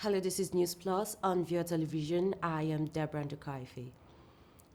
Hello, this is NEWPLUS on Via Television. I am Deborah Ndukaife.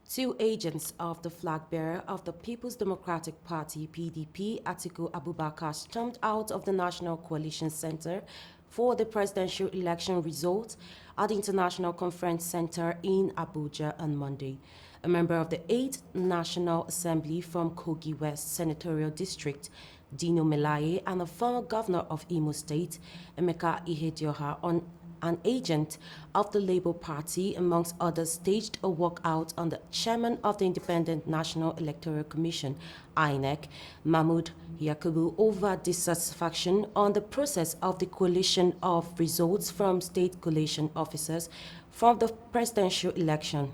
Two agents of the flag bearer of the People's Democratic Party, PDP, Atiku Abubakar, stormed out of the National Coalition Center for the presidential election results at the International Conference Center in Abuja on Monday. A member of the 8th National Assembly from Kogi West Senatorial District, Dino Melaye, and the former governor of Imo State, Emeka Ihedioha, an agent of the Labour Party, amongst others, staged a walkout on the chairman of the Independent National Electoral Commission, INEC, Mahmood Yakubu, over dissatisfaction on the process of the collation of results from state collation officers from the presidential election.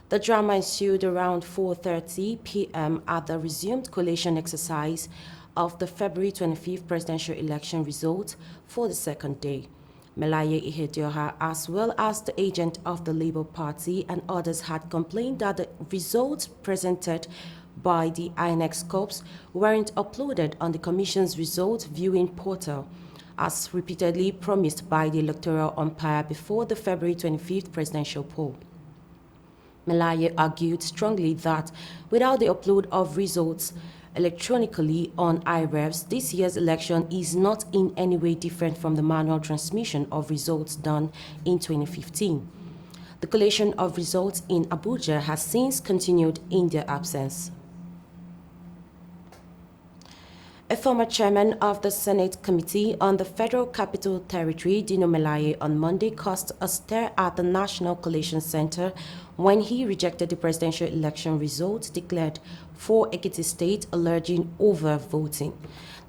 The drama ensued around 4:30 p.m. at the resumed collation exercise of the February 25th presidential election results for the second day. Melaye Ihedioha, as well as the agent of the Labour Party and others, had complained that the results presented by the INEC corps weren't uploaded on the Commission's result viewing portal, as repeatedly promised by the electoral umpire before the February 25th presidential poll. Melaye argued strongly that without the upload of results electronically on iRevs, this year's election is not in any way different from the manual transmission of results done in 2015. The collation of results in Abuja has since continued in their absence. A former chairman of the Senate Committee on the Federal Capital Territory, Dino Melaye, on Monday caused a stir at the National Collation Center when he rejected the presidential election results declared for Ekiti State, alleging overvoting.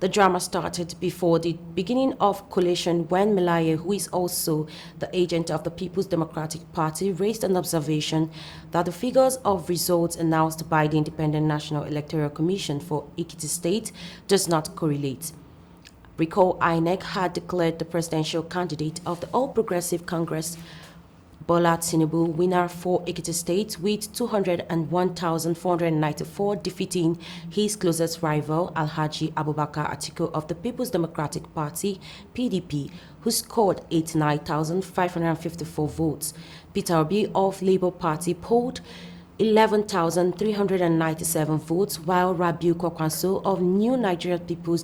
The drama started before the beginning of collation when Melaye, who is also the agent of the People's Democratic Party, raised an observation that the figures of results announced by the Independent National Electoral Commission for Ekiti State does not correlate. Recall INEC had declared the presidential candidate of the All Progressive Congress, Bola Tinubu, winner for Ekiti State with 201,494, defeating his closest rival, Alhaji Abubakar Atiku of the People's Democratic Party, PDP, who scored 89,554 votes. Peter Obi of Labour Party polled 11,397 votes, while Rabiu Kwakwanso of New Nigeria People's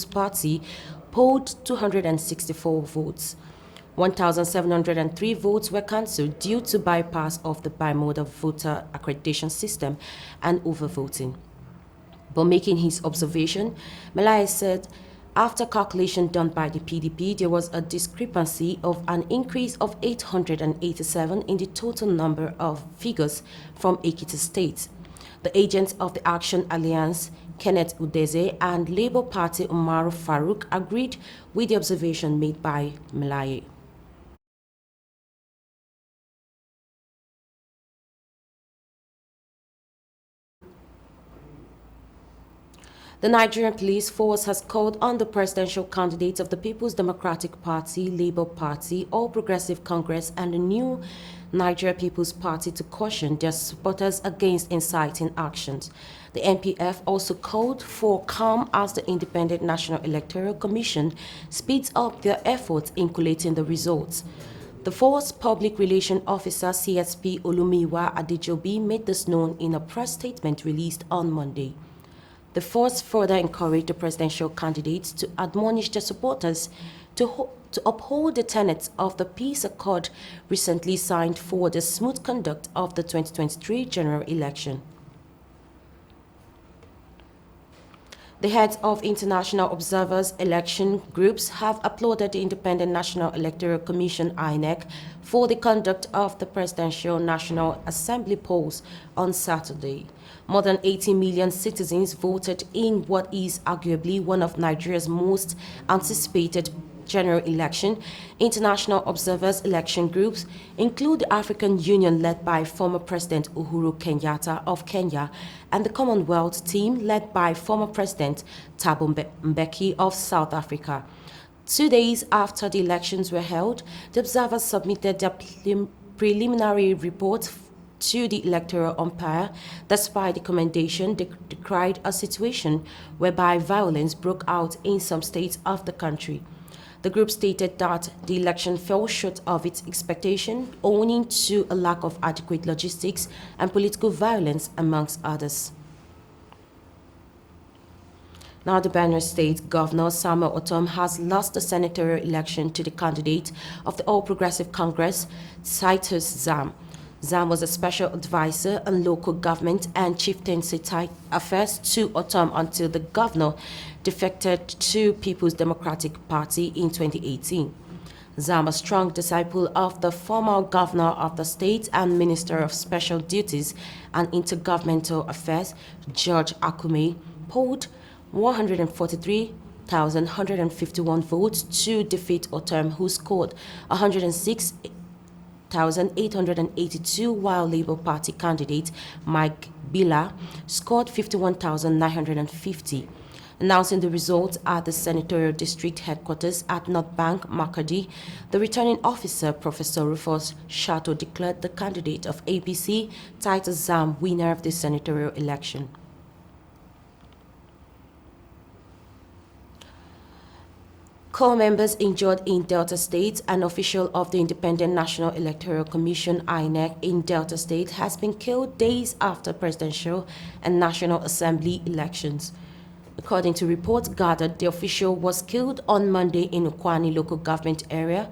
Party polled 264 votes. 1,703 votes were cancelled due to bypass of the bimodal voter accreditation system and overvoting. But making his observation, Melaye said after calculation done by the PDP, there was a discrepancy of an increase of 887 in the total number of figures from Ekiti State. The agents of the Action Alliance, Kenneth Udeze, and Labour Party Umaru Farouk agreed with the observation made by Melaye. The Nigerian police force has called on the presidential candidates of the People's Democratic Party, Labour Party, All Progressive Congress, and the New Nigeria People's Party to caution their supporters against inciting actions. The NPF also called for calm as the Independent National Electoral Commission speeds up their efforts in collating the results. The force Public Relations Officer CSP Olumiwa Adejobi made this known in a press statement released on Monday. The force further encouraged the presidential candidates to admonish their supporters to uphold the tenets of the peace accord recently signed for the smooth conduct of the 2023 general election. The heads of international observers election groups have applauded the Independent National Electoral Commission INEC for the conduct of the Presidential National Assembly polls on Saturday. More than 80 million citizens voted in what is arguably one of Nigeria's most anticipated general election. International observers election groups include the African Union led by former President Uhuru Kenyatta of Kenya and the Commonwealth team led by former President Thabo Mbeki of South Africa. 2 days after the elections were held, the observers submitted their preliminary report to the electoral umpire, despite the commendation, they decried a situation whereby violence broke out in some states of the country. The group stated that the election fell short of its expectation owing to a lack of adequate logistics and political violence, amongst others. Now, the Benue State Governor Samuel Otom has lost the senatorial election to the candidate of the All Progressive Congress, Titus Zam. Zam was a special advisor on local government and chieftaincy affairs to Otom until the governor defected to People's Democratic Party in 2018. Zam, a strong disciple of the former governor of the state and Minister of Special Duties and Intergovernmental Affairs, George Akume, polled 143,151 votes to defeat Otom, who scored 106,882, while Labour Party candidate Mike Bila scored 51,950. Announcing the results at the senatorial district headquarters at North Bank, Makadi, the returning officer, Professor Rufus Shato, declared the candidate of APC, Titus Zam, winner of the senatorial election. Corps members injured in Delta State, an official of the Independent National Electoral Commission (INEC) in Delta State has been killed days after presidential and National Assembly elections. According to reports gathered, the official was killed on Monday in Ukwani local government area.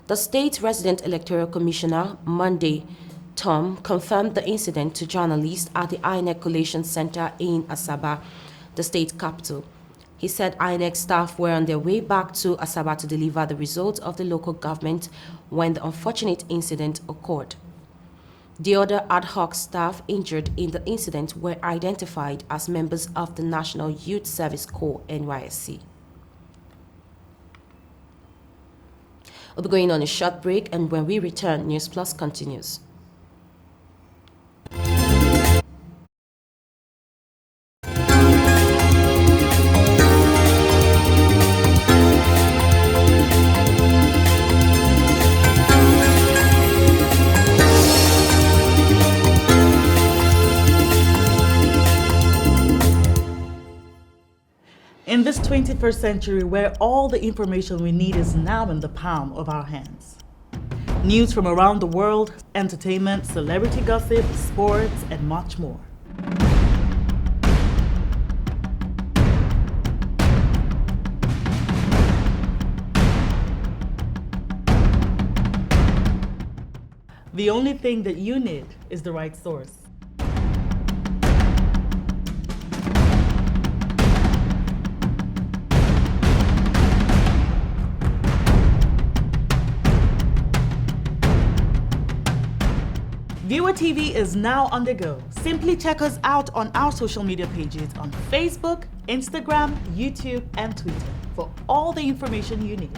The state resident electoral commissioner, Monday Tom, confirmed the incident to journalists at the INEC Collation Center in Asaba, the state capital. He said INEC staff were on their way back to Asaba to deliver the results of the local government when the unfortunate incident occurred. The other ad hoc staff injured in the incident were identified as members of the National Youth Service Corps (NYSC). We'll be going on a short break, and when we return, News Plus continues. In this 21st century, where all the information we need is now in the palm of our hands. News from around the world, entertainment, celebrity gossip, sports, and much more. The only thing that you need is the right source. Viewer TV is now on the go. Simply check us out on our social media pages on Facebook, Instagram, YouTube, and Twitter for all the information you need.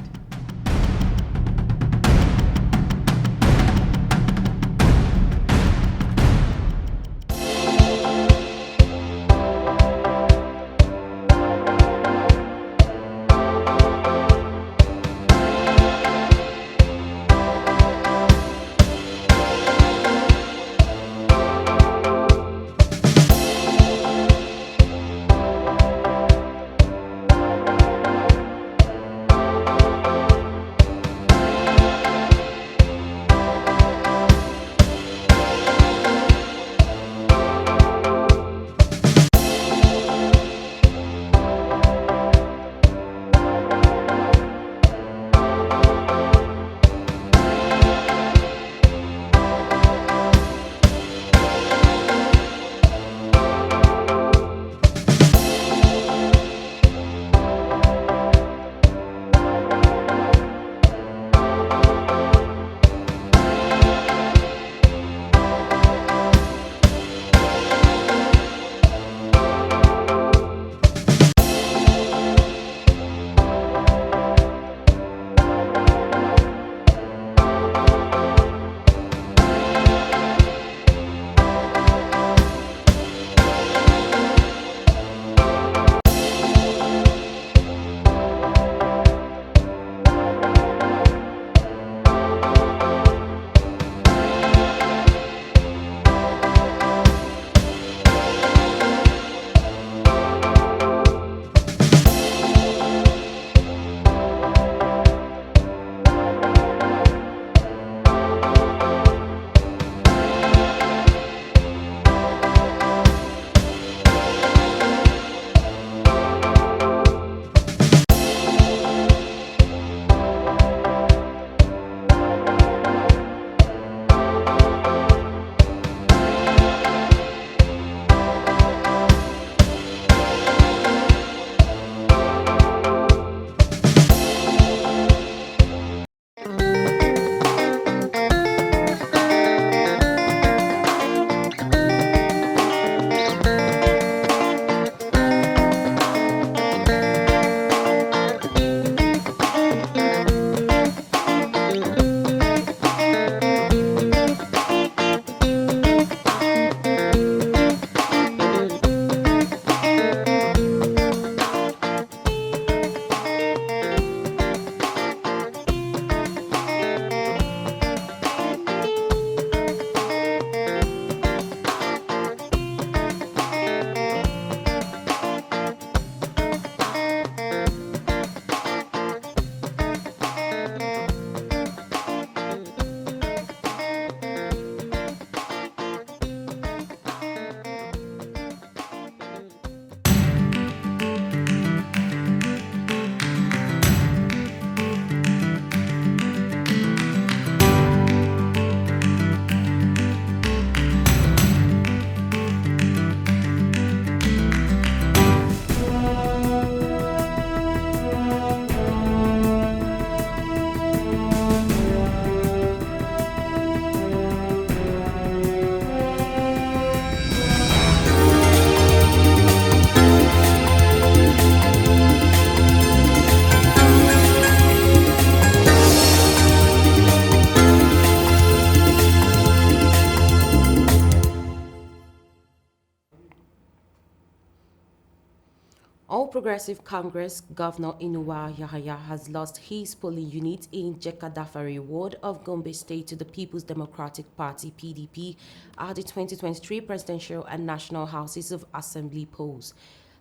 All Progressive Congress Governor Inuwa Yahaya has lost his polling unit in Jekadafari ward of Gombe State to the People's Democratic Party (PDP) at the 2023 presidential and national Houses of Assembly polls.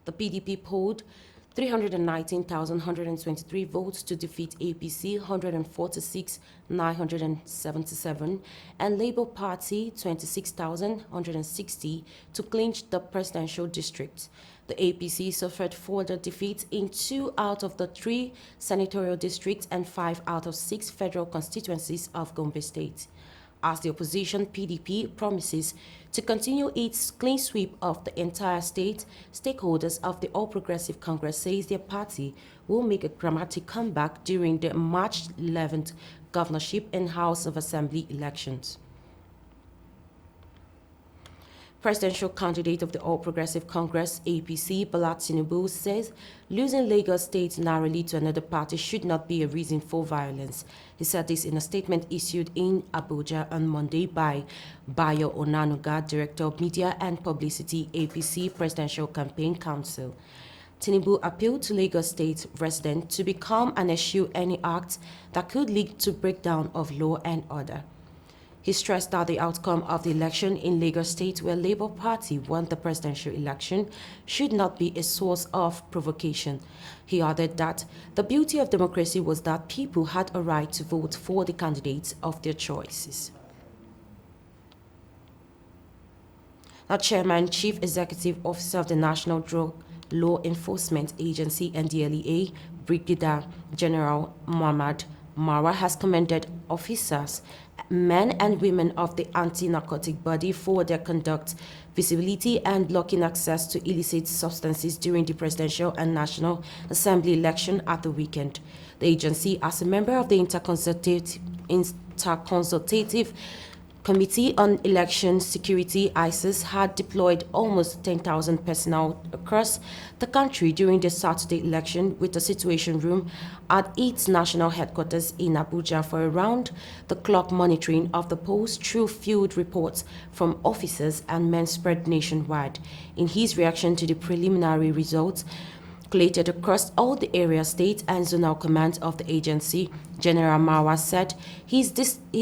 The PDP polled 319,123 votes to defeat APC 146,977 and Labour Party 26,160 to clinch the presidential district. The APC suffered further defeats in 2 out of the 3 senatorial districts and 5 out of 6 federal constituencies of Gombe State. As the opposition PDP promises to continue its clean sweep of the entire state, stakeholders of the All Progressive Congress says their party will make a dramatic comeback during the March 11th governorship and House of Assembly elections. Presidential candidate of the All Progressive Congress, APC, Bola Tinubu, says losing Lagos State narrowly to another party should not be a reason for violence. He said this in a statement issued in Abuja on Monday by Bayo Onanuga, Director of Media and Publicity, APC Presidential Campaign Council. Tinubu appealed to Lagos State residents to become and eschew any act that could lead to breakdown of law and order. He stressed that the outcome of the election in Lagos State, where Labour Party won the presidential election, should not be a source of provocation. He added that the beauty of democracy was that people had a right to vote for the candidates of their choices. Now, Chairman, Chief Executive Officer of the National Drug Law Enforcement Agency, NDLEA, Brigadier General Muhammad Marwa, has commended officers, men and women of the anti-narcotic body for their conduct, visibility, and blocking access to illicit substances during the presidential and national assembly election at the weekend. The agency, as a member of the Interconsultative Committee on Election Security (ISIS), had deployed almost 10,000 personnel across the country during the Saturday election, with a situation room at its national headquarters in Abuja for around-the-clock monitoring of the polls through field reports from officers and men spread nationwide. In his reaction to the preliminary results collated across all the area, state, and zonal commands of the agency, General Marwa said he's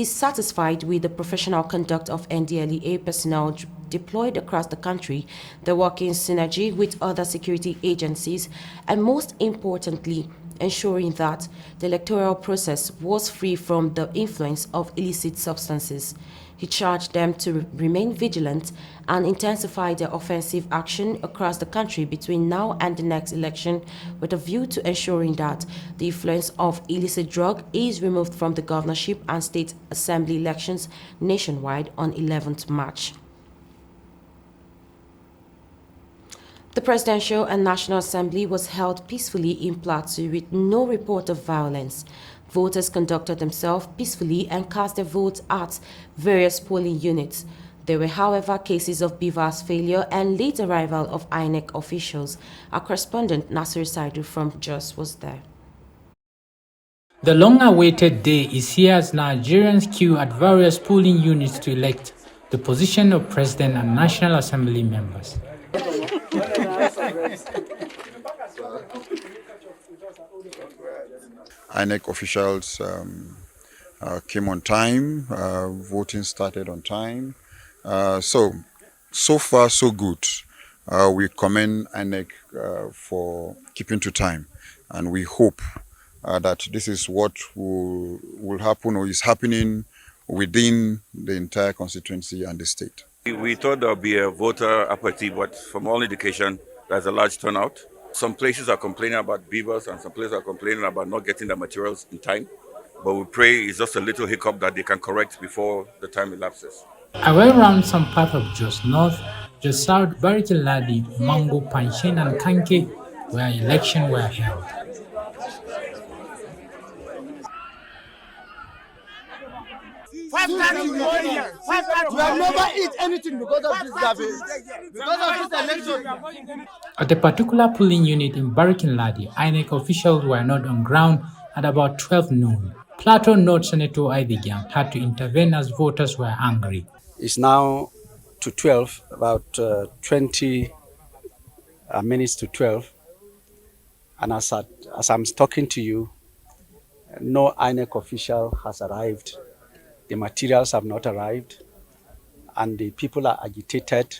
satisfied with the professional conduct of NDLEA personnel deployed across the country, the working synergy with other security agencies, and most importantly, ensuring that the electoral process was free from the influence of illicit substances. He charged them to remain vigilant and intensify their offensive action across the country between now and the next election, with a view to ensuring that the influence of illicit drug is removed from the governorship and state assembly elections nationwide on 11th March. The Presidential and National Assembly was held peacefully in Plateau with no report of violence. Voters conducted themselves peacefully and cast their votes at various polling units. There were, however, cases of BVAS failure and late arrival of INEC officials. Our correspondent Nasir Saidu from Jos was there. The long-awaited day is here as Nigerians queue at various polling units to elect the position of President and National Assembly members. INEC officials came on time, voting started on time. So far so good. We commend INEC for keeping to time, and we hope that this is what will happen or is happening within the entire constituency and the state. We thought there would be a voter apathy, but from all indication, there's a large turnout. Some places are complaining about beavers and some places are complaining about not getting the materials in time. But we pray it's just a little hiccup that they can correct before the time elapses. I went around some part of Jos North, Jos South, Barikin Ladi, Mango, Panshin, and Kanke, where elections were held. We have never eaten anything because of this garbage, because of this election. At a particular polling unit in Barikin Ladi, INEC officials were not on ground at about 12 noon. Plateau North Senator Aidigan had to intervene as voters were angry. It's now to 12, about 20 minutes to 12, And as I'm talking to you, no INEC official has arrived. The materials have not arrived, and the people are agitated.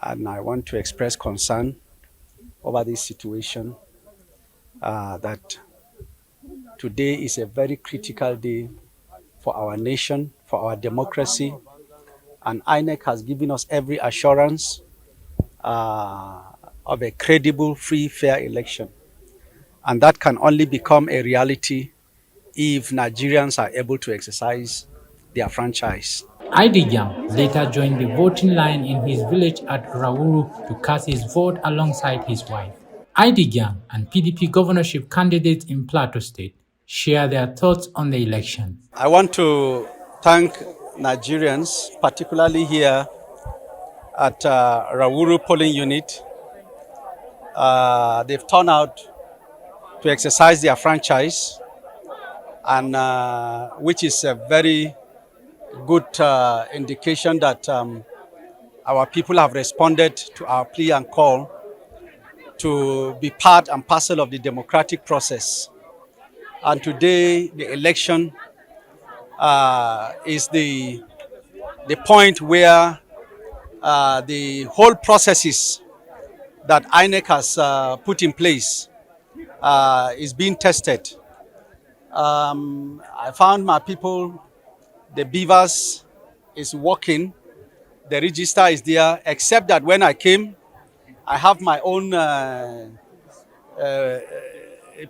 And I want to express concern over this situation, that today is a very critical day for our nation, for our democracy, and INEC has given us every assurance of a credible, free, fair election. And that can only become a reality if Nigerians are able to exercise their franchise. Idigyam later joined the voting line in his village at Rawuru to cast his vote alongside his wife. Idigyam and PDP governorship candidates in Plateau State share their thoughts on the election. I want to thank Nigerians, particularly here at Rawuru polling unit. They've turned out to exercise their franchise, and which is a very good indication that our people have responded to our plea and call to be part and parcel of the democratic process. And today, the election is the point where the whole processes that INEC has put in place is being tested. I found my people, the beavers is working, the register is there, except that when I came, I have my own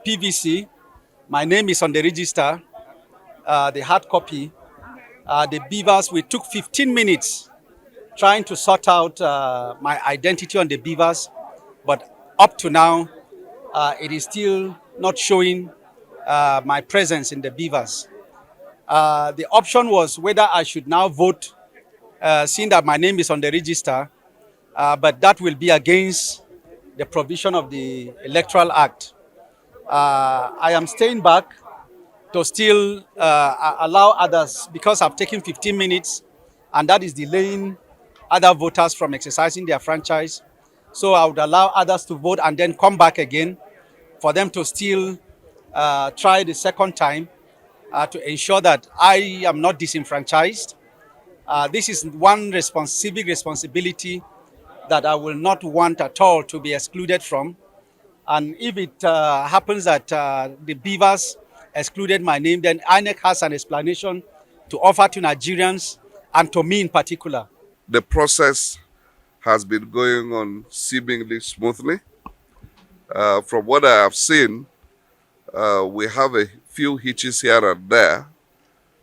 PVC. My name is on the register, the hard copy. The beavers, we took 15 minutes trying to sort out my identity on the beavers, but up to now, it is still not showing my presence in the beavers. The option was whether I should now vote, seeing that my name is on the register, but that will be against the provision of the Electoral Act. I am staying back to still allow others, because I've taken 15 minutes, and that is delaying other voters from exercising their franchise. So I would allow others to vote and then come back again for them to still try the second time to ensure that I am not disenfranchised. This is one civic responsibility that I will not want at all to be excluded from. And if it happens that the beavers excluded my name, then INEC has an explanation to offer to Nigerians and to me in particular. The process has been going on seemingly smoothly. From what I have seen, we have a few hitches here and there.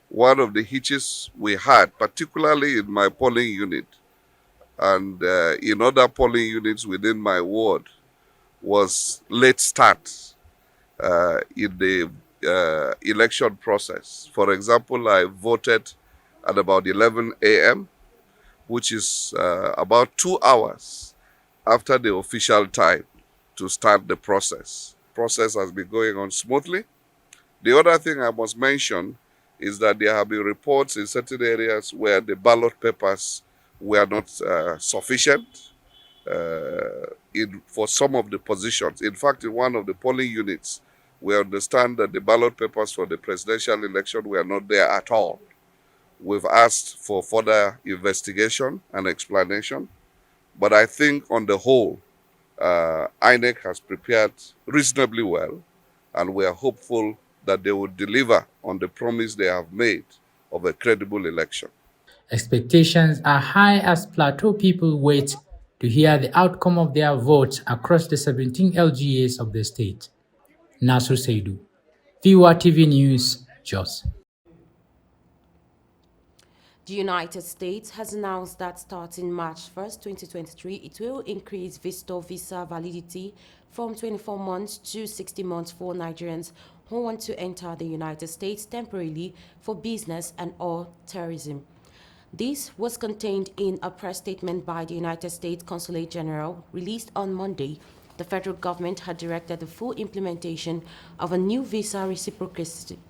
One of the hitches we had, particularly in my polling unit and in other polling units within my ward, was late start in the election process. For example, I voted at about 11 a.m., which is about 2 hours after the official time to start the process. Process has been going on smoothly. The other thing I must mention is that there have been reports in certain areas where the ballot papers were not sufficient for some of the positions. In fact, in one of the polling units, we understand that the ballot papers for the presidential election were not there at all. We've asked for further investigation and explanation, but I think on the whole, INEC has prepared reasonably well, and we are hopeful that they will deliver on the promise they have made of a credible election. Expectations are high as Plateau people wait to hear the outcome of their votes across the 17 LGAs of the state. Nasru Seidu, VOA TV News, Jos. The United States has announced that starting March 1st, 2023, it will increase visitor visa validity from 24 months to 60 months for Nigerians who want to enter the United States temporarily for business and/or tourism. This was contained in a press statement by the United States Consulate General released on Monday. The federal government had directed the full implementation of a new visa reciprocity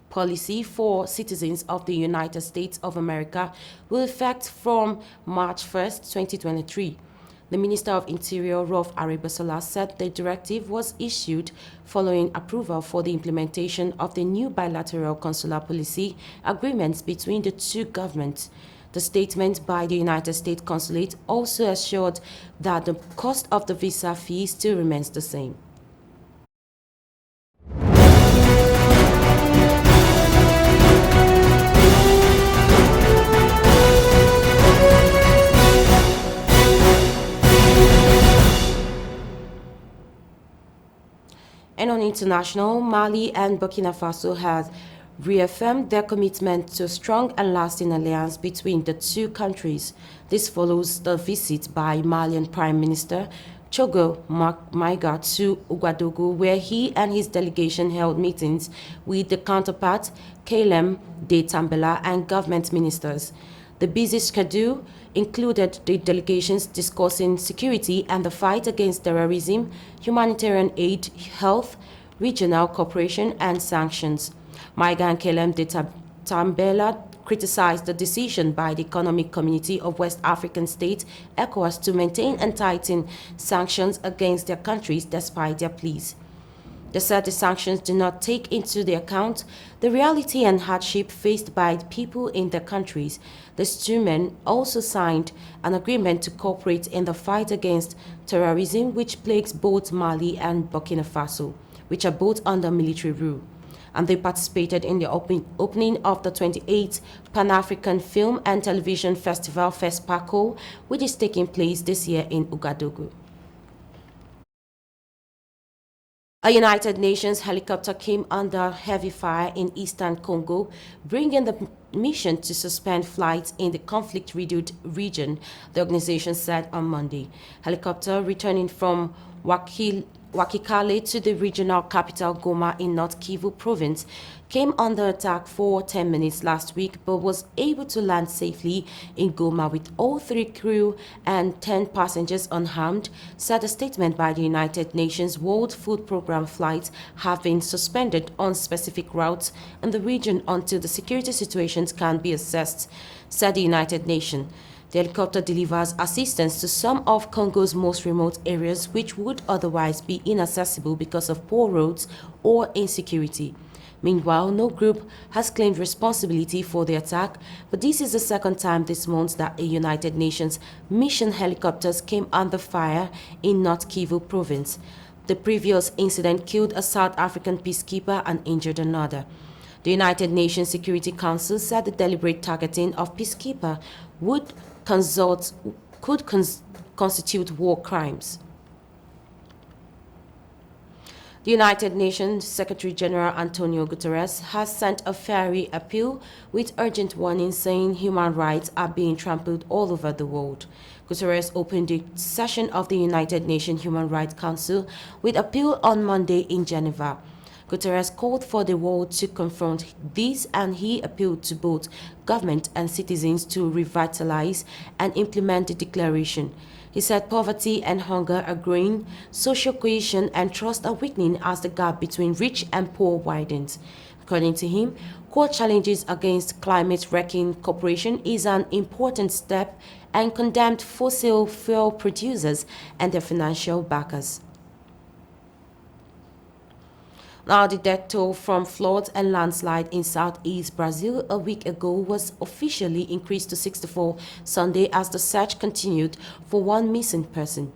policy for citizens of the United States of America will effect from March 1st, 2023. The Minister of Interior, Rauf Arabasala, said the directive was issued following approval for the implementation of the new bilateral consular policy agreements between the two governments. The statement by the United States Consulate also assured that the cost of the visa fee still remains the same. And on international, Mali and Burkina Faso have reaffirmed their commitment to a strong and lasting alliance between the two countries. This follows the visit by Malian Prime Minister Chogo Maiga to Ouagadougou, where he and his delegation held meetings with the counterpart Kalem de Tambela and government ministers. The busy schedule included the delegations discussing security and the fight against terrorism, humanitarian aid, health, regional cooperation, and sanctions. Maiga and Kalem de Tambela criticized the decision by the Economic Community of West African States, ECOWAS, to maintain and tighten sanctions against their countries despite their pleas. They said the sanctions do not take into account the reality and hardship faced by the people in their countries. The two men also signed an agreement to cooperate in the fight against terrorism, which plagues both Mali and Burkina Faso, which are both under military rule. And they participated in the opening of the 28th Pan-African Film and Television Festival, FESPACO, which is taking place this year in Ouagadougou. A United Nations helicopter came under heavy fire in eastern Congo, bringing the mission to suspend flights in the conflict-riddled region, the organization said on Monday. Helicopter returning from Walikale to the regional capital Goma in North Kivu province came under attack for 10 minutes last week, but was able to land safely in Goma with all 3 crew and 10 passengers unharmed, said a statement by the United Nations. World Food Programme flights have been suspended on specific routes in the region until the security situations can be assessed, said the United Nations. The helicopter delivers assistance to some of Congo's most remote areas, which would otherwise be inaccessible because of poor roads or insecurity. Meanwhile, no group has claimed responsibility for the attack, but this is the second time this month that a United Nations mission helicopters came under fire in North Kivu province. The previous incident killed a South African peacekeeper and injured another. The United Nations Security Council said the deliberate targeting of peacekeeper could constitute war crimes. The United Nations Secretary-General Antonio Guterres has sent a fiery appeal with urgent warnings saying human rights are being trampled all over the world. Guterres opened the session of the United Nations Human Rights Council with appeal on Monday in Geneva. Guterres called for the world to confront this, and he appealed to both government and citizens to revitalize and implement the declaration. He said poverty and hunger are growing, social cohesion and trust are weakening as the gap between rich and poor widens. According to him, core challenges against climate-wrecking cooperation is an important step and condemned fossil fuel producers and their financial backers. Now, the death toll from floods and landslide in southeast Brazil a week ago was officially increased to 64 Sunday as the search continued for one missing person.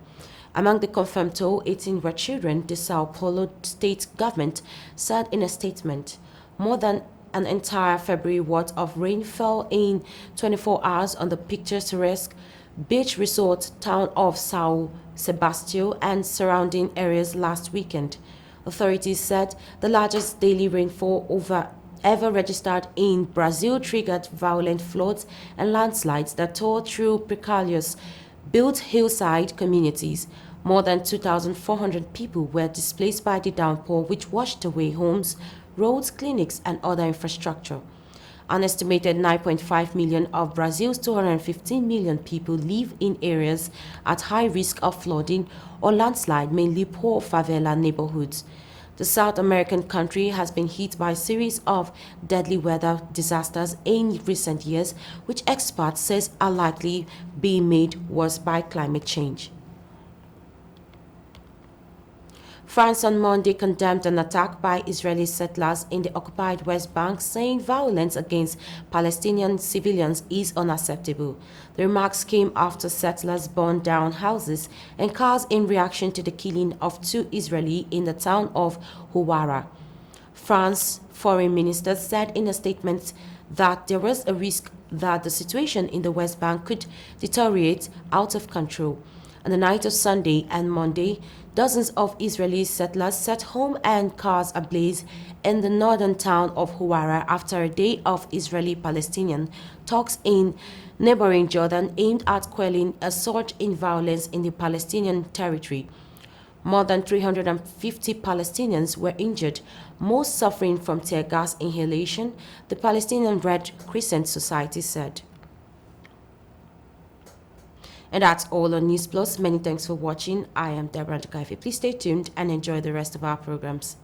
Among the confirmed toll, 18 were children, the Sao Paulo state government said in a statement. More than an entire February worth of rain fell in 24 hours on the picturesque beach resort town of Sao Sebastião and surrounding areas last weekend. Authorities said the largest daily rainfall ever registered in Brazil triggered violent floods and landslides that tore through precarious built hillside communities. More than 2,400 people were displaced by the downpour, which washed away homes, roads, clinics, and other infrastructure. An estimated 9.5 million of Brazil's 215 million people live in areas at high risk of flooding or landslide, mainly poor favela neighborhoods. The South American country has been hit by a series of deadly weather disasters in recent years, which experts say are likely being made worse by climate change. France on Monday condemned an attack by Israeli settlers in the occupied West Bank, saying violence against Palestinian civilians is unacceptable. The remarks came after settlers burned down houses and cars in reaction to the killing of 2 Israelis in the town of Huwara. France's foreign minister said in a statement that there was a risk that the situation in the West Bank could deteriorate out of control. On the night of Sunday and Monday, dozens of Israeli settlers set home and cars ablaze in the northern town of Huwara after a day of Israeli-Palestinian talks in neighboring Jordan aimed at quelling a surge in violence in the Palestinian territory. More than 350 Palestinians were injured, most suffering from tear gas inhalation, the Palestinian Red Crescent Society said. And that's all on News Plus. Many thanks for watching. I am Deborah Ndukaife. Please stay tuned and enjoy the rest of our programs.